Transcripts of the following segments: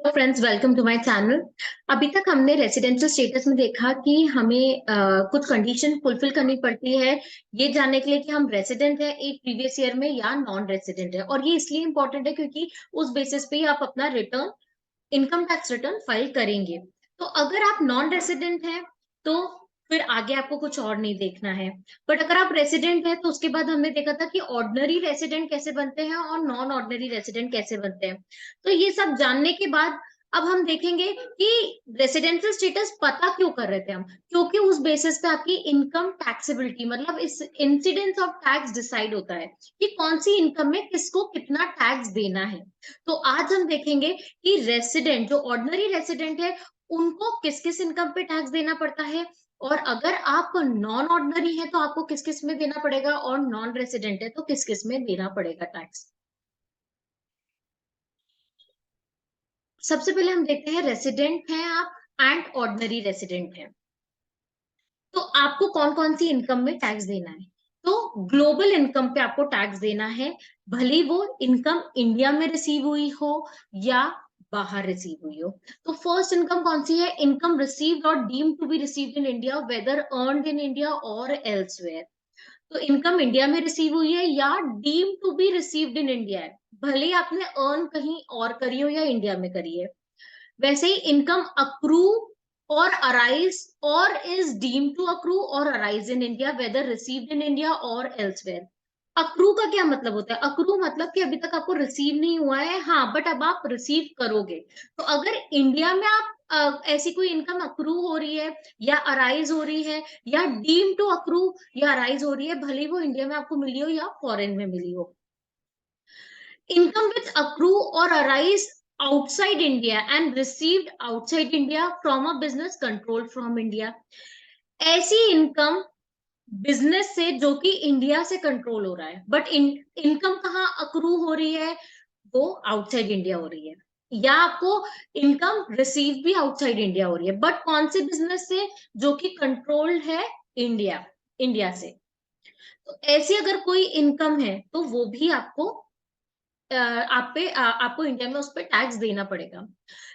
तो friends, welcome to my channel. अभी तक हमने रेसिडेंशियल स्टेटस में देखा कि हमें कुछ कंडीशन फुलफिल करनी पड़ती है ये जानने के लिए कि हम रेसिडेंट है एक प्रीवियस ईयर में या नॉन रेसिडेंट है। और ये इसलिए इंपॉर्टेंट है क्योंकि उस बेसिस पे ही आप अपना return, income tax return file करेंगे। तो अगर आप नॉन रेसिडेंट हैं तो फिर आगे आपको कुछ और नहीं देखना है। बट अगर आप रेसिडेंट है तो उसके बाद हमने देखा था कि ऑर्डिनरी रेसिडेंट कैसे बनते हैं और नॉन ऑर्डिनरी रेसिडेंट कैसे बनते हैं। तो ये सब जानने के बाद अब हम देखेंगे कि रेसिडेंशियल स्टेटस पता क्यों कर रहे थे हम, क्योंकि उस बेसिस पे आपकी इनकम टैक्सेबिलिटी मतलब इस इंसिडेंस ऑफ टैक्स डिसाइड होता है कि कौन सी इनकम में किसको कितना टैक्स देना है। तो आज हम देखेंगे कि रेसिडेंट जो ऑर्डिनरी रेसिडेंट है उनको किस किस इनकम पे टैक्स देना पड़ता है, और अगर आप नॉन ऑर्डिनरी है तो आपको किस किस में देना पड़ेगा, और नॉन रेसिडेंट है तो किस किस में देना पड़ेगा टैक्स। सबसे पहले हम देखते हैं रेसिडेंट हैं आप एंड ऑर्डिनरी रेसिडेंट हैं तो आपको कौन कौन सी इनकम में टैक्स देना है। तो ग्लोबल इनकम पे आपको टैक्स देना है, भले वो इनकम इंडिया में रिसीव हुई हो या बाहर रिसीव हुई हो। तो फर्स्ट इनकम कौन सी है? इनकम रिसीव्ड और deemed to be received in India whether earned in India और एल्सवेयर। तो इनकम इंडिया में रिसीव हुई है या deem to be received in India है, भले ही आपने अर्न कहीं और करी हो या इंडिया में करी है। वैसे ही इनकम अक्रू और अराइज और इज डीम टू अक्रू और arise in India whether received in India और एल्सवेयर। अक्रू का क्या मतलब होता है? अक्रू मतलब कि अभी तक आपको रिसीव नहीं हुआ है, हाँ, बट अब आप रिसीव करोगे। तो अगर इंडिया में आप ऐसी कोई इनकम अक्रू हो रही है या अराइज हो रही है या डीम टू अक्रू या अराइज हो रही है, भले ही वो इंडिया में आपको मिली हो या फॉरेन में मिली हो, income which accrue or arise outside India and received outside India from a business controlled from India। ऐसी इनकम बिजनेस से जो कि इंडिया से कंट्रोल हो रहा है, बट इनकम कहाँ अक्रू हो रही है? वो आउटसाइड इंडिया हो रही है। या आपको इनकम रिसीव भी आउटसाइड इंडिया हो रही है, बट कौन से बिजनेस से? जो कि कंट्रोल्ड है इंडिया, इंडिया से। तो ऐसी अगर कोई इनकम है तो वो भी आपको आपको इंडिया में उस पर टैक्स देना पड़ेगा।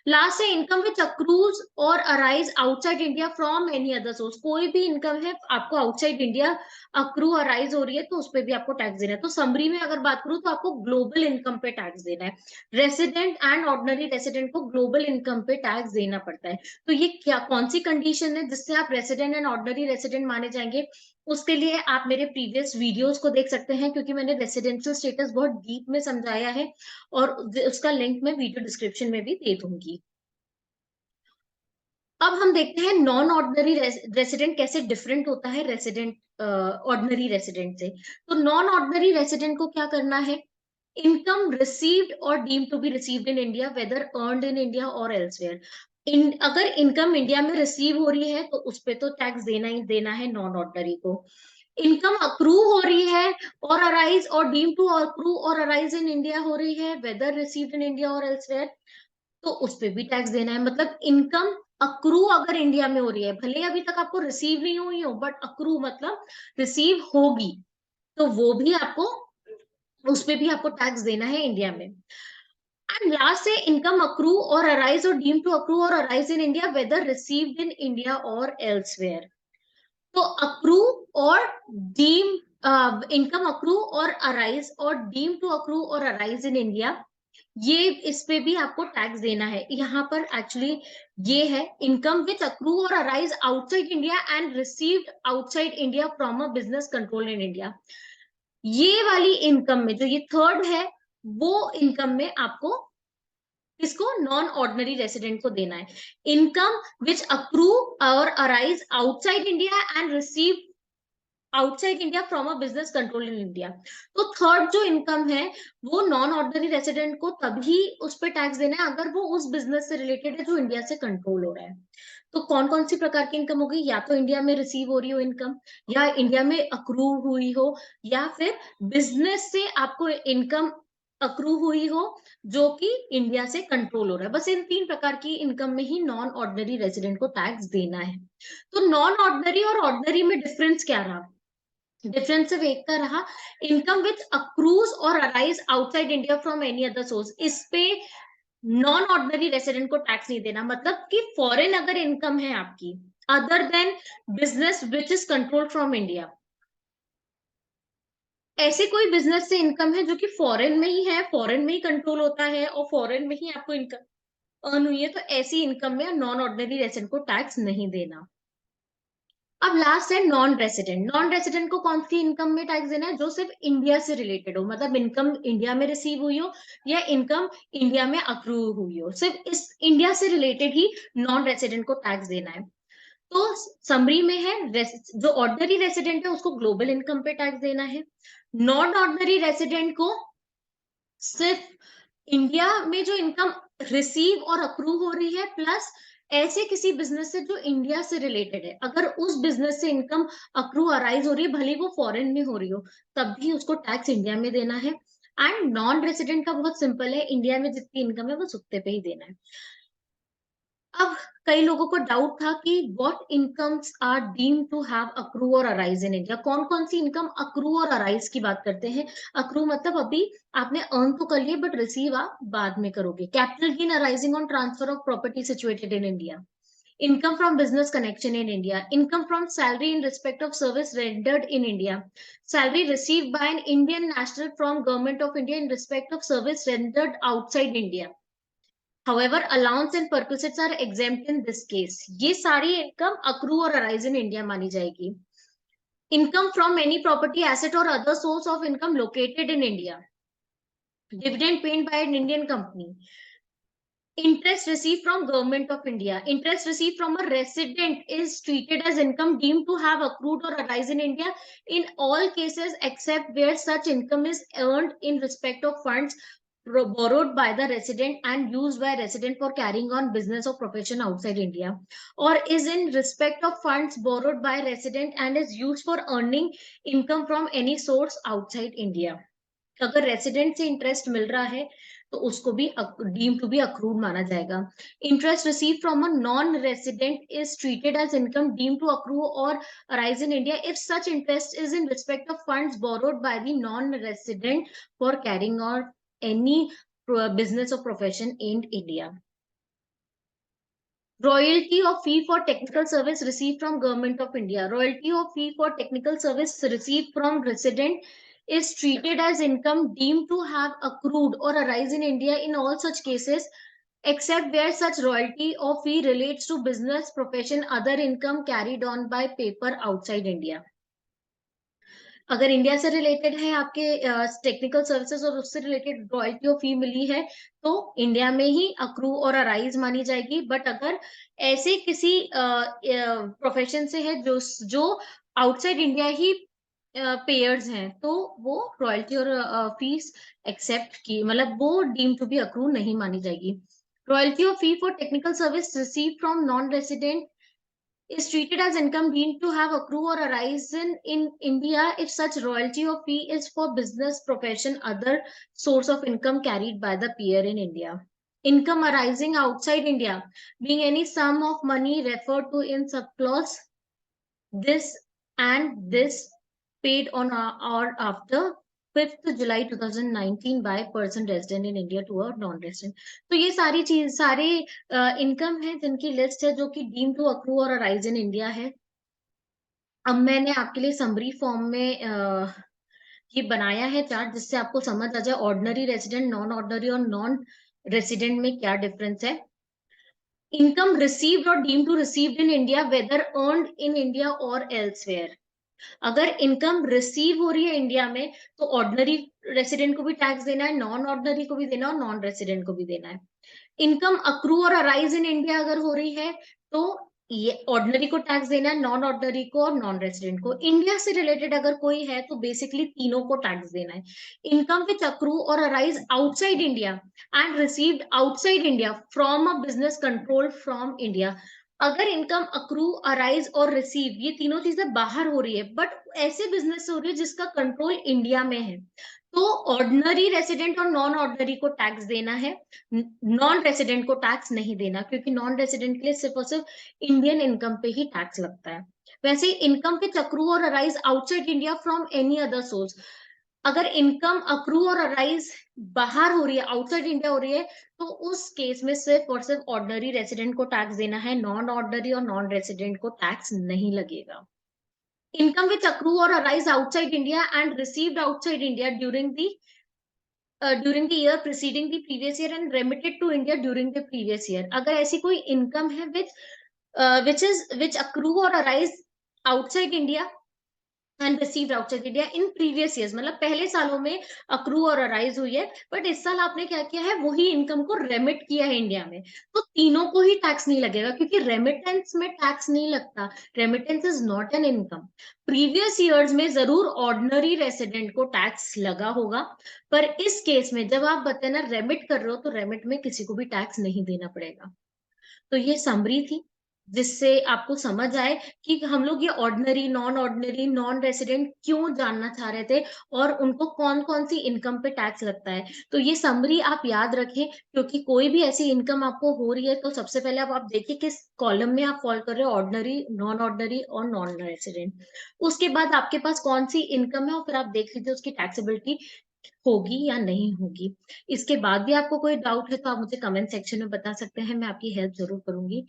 लास्ट है इनकम विच अक्रूज और arise outside India from any other source. कोई भी इनकम है आपको आउटसाइड इंडिया अक्रू अराइज हो रही है तो उस पर भी आपको टैक्स देना है। तो समरी में अगर बात करूं तो आपको ग्लोबल इनकम पे टैक्स देना है। रेसिडेंट एंड ऑर्डिनरी रेसिडेंट को ग्लोबल इनकम पे टैक्स देना पड़ता है। तो ये क्या कौन सी कंडीशन है जिससे आप रेसिडेंट एंड ऑर्डिनरी रेसिडेंट माने जाएंगे? उसके लिए आप मेरे प्रीवियस वीडियोस को देख सकते हैं, क्योंकि मैंने रेसिडेंशियल स्टेटस बहुत डीप में समझाया है, और उसका लिंक मैं वीडियो डिस्क्रिप्शन में भी दे दूंगी। अब हम देखते हैं नॉन ऑर्डिनरी रेसिडेंट कैसे डिफरेंट होता है रेसिडेंट ऑर्डिनरी रेसिडेंट से। तो नॉन ऑर्डिनरी रेसिडेंट को क्या करना है? इनकम रिसीव्ड और deem to be received in India whether earned in India और एल्सवेयर। अगर इनकम इंडिया में रिसीव हो रही है तो उस पर तो टैक्स देना ही देना है नॉन ऑर्डिनरी को। इनकम अक्रू हो रही है और अराइज और डीम टू अक्रू और अराइज इन इंडिया हो रही है वेदर रिसीव्ड इन इंडिया और एल्सवेयर, तो उस पे भी टैक्स देना है। मतलब इनकम अक्रू अगर इंडिया में हो रही है, भले अभी तक आपको रिसीव नहीं हुई हो, बट अक्रू मतलब रिसीव होगी, तो वो भी आपको, उस पे भी आपको टैक्स देना है इंडिया में। एंड लास्ट है इनकम अक्रू और अराइज और डीम टू अक्रू और arise in India whether received in India और एल्सवेयर। तो अक्रू और डीम, इनकम अक्रू और अराइज और डीम टू अक्रू और अराइज इन इंडिया, ये इस पे भी आपको टैक्स देना है। यहाँ पर एक्चुअली ये है इनकम विच अक्रू और arise outside India and received outside India from a business control in India. ये वाली इनकम में जो ये थर्ड है, वो इनकम में आपको किसको? नॉन ऑर्डिनरी रेसिडेंट को देना है। इनकम विच अक्रू और arise outside India and receive outside India from a business control in India. तो थर्ड जो इनकम है वो नॉन ऑर्डिनरी रेसिडेंट को तभी उस पर टैक्स देना है अगर वो उस बिजनेस से रिलेटेड है जो इंडिया से कंट्रोल हो रहा है। तो कौन कौन सी प्रकार की इनकम होगी? या तो इंडिया में रिसीव हो रही हो इनकम, या इंडिया में अक्रू हुई हो, या फिर बिजनेस से आपको इनकम अक्रू हुई हो जो कि इंडिया से कंट्रोल हो रहा है। बस इन तीन प्रकार की इनकम में ही नॉन ऑर्डिनरी रेसिडेंट को टैक्स देना है। तो नॉन ऑर्डिनरी और ऑर्डिनरी में डिफरेंस क्या रहा? डिफरेंस सिर्फ एक का रहा, इनकम विच अक्रूज और arise outside India from any other source. इस पे नॉन ऑर्डिनरी रेसिडेंट को टैक्स नहीं देना, मतलब कि फॉरेन अगर इनकम है आपकी other than business which is control from India, ऐसे कोई बिजनेस से इनकम है जो कि फॉरेन में ही है, फॉरेन में ही कंट्रोल होता है और फॉरेन में ही आपको इनकम अर्न हुई है, तो ऐसी इनकम में नॉन ऑर्डिनरी रेसिडेंट को टैक्स नहीं देना। अब लास्ट है नॉन रेसिडेंट। नॉन रेसिडेंट को कौन सी इनकम में टैक्स देना है? जो सिर्फ इंडिया से रिलेटेड हो, मतलब इनकम इंडिया में रिसीव हुई हो या इनकम इंडिया में अक्रू हुई हो, सिर्फ इस इंडिया से रिलेटेड ही नॉन रेसिडेंट को टैक्स देना है। तो समरी में है, जो ऑर्डिनरी रेसिडेंट है उसको ग्लोबल इनकम पे टैक्स देना है, नॉन ऑर्डिनरी रेसिडेंट को सिर्फ इंडिया में जो इनकम रिसीव और अक्रू हो रही है, प्लस ऐसे किसी बिजनेस से जो इंडिया से रिलेटेड है, अगर उस बिजनेस से इनकम अक्रू अराइज हो रही है भले वो फॉरेन में हो रही हो, तब भी उसको टैक्स इंडिया में देना है। एंड नॉन रेसिडेंट का बहुत सिंपल है, इंडिया में जितनी इनकम है बस उतने पे ही देना है। अब कई लोगों को डाउट था कि what incomes are deemed to have accrue और अराइज इन इंडिया, कौन कौन सी इनकम अक्रू और अराइज की बात करते हैं। अक्रू मतलब अभी आपने अर्न तो कर लिए बट रिसीव आप बाद में करोगे। Capital gain arising on transfer of property situated in India, income from business connection in India, income from salary in respect of service rendered in India, salary received by an Indian national from Government of India in respect of service rendered outside India. However, allowance and perquisites are exempt in this case. ये सारी income accrue और arise in India मानी जाएगी। Income from any property asset और other source of income located in India, dividend paid by an Indian company, interest received from government of India, interest received from a resident is treated as income deemed to have accrued or arise in India in all cases except where such income is earned in respect of funds borrowed by the resident and used by resident for carrying on business or profession outside India, or is in respect of funds borrowed by resident and is used for earning income from any source outside India. अगर resident से interest मिल रहा है तो उसको भी deem to B accrued माना जाएगा। Interest receive from a non resident is treated as income deem to accrue और arise in India if such interest is in respect of funds borrowed by the non resident for carrying और any business or profession in India. Royalty or fee for technical service received from Government of India. Royalty or fee for technical service received from resident is treated as income deemed to have accrued or arise in India in all such cases, except where such royalty or fee relates to business, profession, other income carried on by paper outside India. अगर India से related है आपके technical services और उससे related royalty और फी मिली है तो India में ही अक्रू और अराइज मानी जाएगी। बट अगर ऐसे किसी प्रोफेशन से है जो जो आउटसाइड इंडिया ही पेयर्स हैं तो वो रॉयल्टी और फीस एक्सेप्ट की, मतलब वो डीम टू बी अक्रू नहीं मानी जाएगी। रॉयल्टी और fee for technical service receive from non resident is treated as income deemed to have accrue or arisen in India if such royalty or fee is for business, profession, other source of income carried by the peer in India. Income arising outside India, being any sum of money referred to in subclause this and this paid on or after 5th July 2019 by person resident in India to a non-resident. तो ये सारी चीज सारे income है जिनकी list है जो कि डीम टू अक्रू और अराइज इन इंडिया है। अब मैंने आपके लिए समरी फॉर्म में ये बनाया है चार्ट जिससे आपको समझ आ जाए ऑर्डिनरी रेसिडेंट, नॉन ऑर्डिनरी और नॉन रेसिडेंट में क्या डिफरेंस है। इनकम रिसीव्ड और deem to received in India whether earned in India और एल्सवेयर। अगर इनकम रिसीव हो रही है इंडिया में तो ऑर्डिनरी रेसिडेंट को भी टैक्स देना है, नॉन ऑर्डिनरी को भी देना है और नॉन रेसिडेंट को भी देना है। इनकम अक्रू और अराइज इन इंडिया अगर हो रही है तो ये ऑर्डिनरी को टैक्स देना है, नॉन ऑर्डिनरी को और नॉन रेसिडेंट को। इंडिया से रिलेटेड अगर कोई है तो बेसिकली तीनों को टैक्स देना है। इनकम विच अक्रू और arise outside India and received outside India from a business control from India. अगर इनकम अक्रू अराइज और रिसीव ये तीनों चीजें बाहर हो रही है बट ऐसे बिजनेस से हो रही है जिसका कंट्रोल इंडिया में है तो ऑर्डिनरी रेसिडेंट और नॉन ऑर्डिनरी को टैक्स देना है, नॉन रेसिडेंट को टैक्स नहीं देना क्योंकि नॉन रेसिडेंट के लिए सिर्फ और सिर्फ इंडियन इनकम पे ही टैक्स लगता है। वैसे इनकम पे अक्रू और arise outside India from any other source, अगर इनकम अक्रू और अराइज बाहर हो रही है, आउटसाइड इंडिया हो रही है, तो उस केस में सिर्फ और सिर्फ ऑर्डिनरी रेसिडेंट को टैक्स देना है, नॉन ऑर्डिनरी और नॉन रेसिडेंट को टैक्स नहीं लगेगा। इनकम विच अक्रू और arise outside India and received outside India during the year preceding the previous year and remitted to India during the previous year. अगर ऐसी कोई इनकम है which accrue और arise outside India and received outside India in previous years, मतलब पहले सालों में accrue और अराइज हुई है, बट इस साल आपने क्या किया है, वही इनकम को रेमिट किया है इंडिया में, तो तीनों को ही टैक्स नहीं लगेगा, क्योंकि रेमिटेंस में टैक्स नहीं लगता। Remittance is not an income. Previous years में जरूर ऑर्डिनरी रेसिडेंट को टैक्स लगा होगा, पर इस केस में जब आप बताए ना रेमिट कर रहे हो, तो रेमिट में किसी को भी टैक्स नहीं देना पड़ेगा। तो ये समरी थी, जिससे आपको समझ आए कि हम लोग ये ordinary, non ordinary, non resident क्यों जानना चाह रहे थे, और उनको कौन कौन सी इनकम पे टैक्स लगता है। तो ये समरी आप याद रखें, क्योंकि कोई भी ऐसी इनकम आपको हो रही है, तो सबसे पहले आप देखिए किस कॉलम में आप फॉल कर रहे हो, ऑर्डिनरी, नॉन ऑर्डिनरी और नॉन रेसिडेंट। उसके बाद आपके पास कौन सी इनकम है, और फिर आप देख लीजिए उसकी टैक्सेबिलिटी होगी या नहीं होगी। इसके बाद भी आपको कोई डाउट है तो आप मुझे कमेंट सेक्शन में बता सकते हैं, मैं आपकी हेल्प जरूर करूंगी।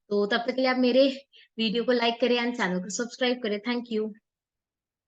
तो तब तक के लिए आप मेरे वीडियो को लाइक करें एंड चैनल को सब्सक्राइब करें। Thank you.